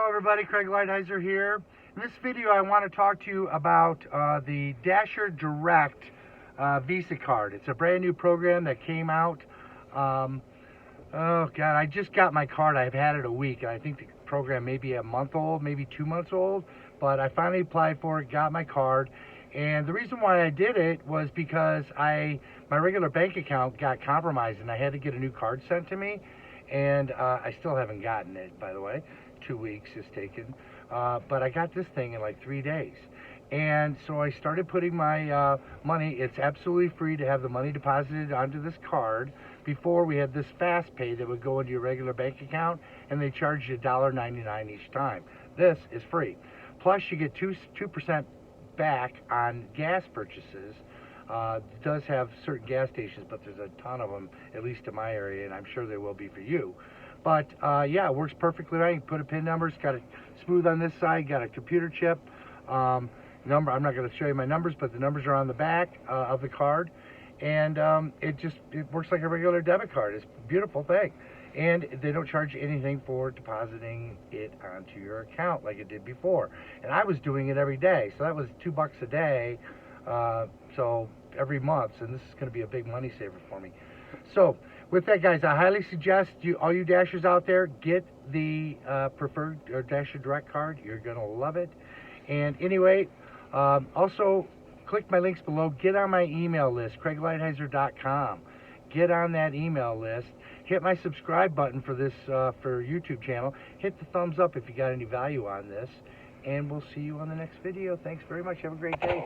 Hello everybody, Craig Lighthizer here. In this video I want to talk to you about the Dasher Direct Visa card. It's a brand new program that came out. Oh God, I just got my card. I've had it a week. I think the program may be a month old, maybe 2 months old, but I finally applied for it, got my card. And the reason why I did it was because my regular bank account got compromised and I had to get a new card sent to me. And I still haven't gotten it, by the way. 2 weeks is taken. But I got this thing in like 3 days. And so I started putting my money. It's absolutely free to have the money deposited onto this card. Before, we had this fast pay that would go into your regular bank account, and they charged you $1.99 each time. This is free. Plus, you get 2% back on gas purchases. It does have certain gas stations, but there's a ton of them, at least in my area, and I'm sure there will be for you. But yeah, it works perfectly right. You put a PIN number. It's got a smooth on this side, got a computer chip. Number. I'm not going to show you my numbers, but the numbers are on the back of the card, and it works like a regular debit card. It's a beautiful thing, and they don't charge you anything for depositing it onto your account like it did before. And I was doing it every day, so that was $2 a day. So every month, and this is going to be a big money saver for me. So with that, guys, I highly suggest all you Dashers out there, get the preferred or Dasher Direct card. You're going to love it. And anyway, also click my links below. Get on my email list, CraigLighthizer.com. Get on that email list. Hit my subscribe button for this for YouTube channel. Hit the thumbs up if you got any value on this. And we'll see you on the next video. Thanks very much. Have a great day.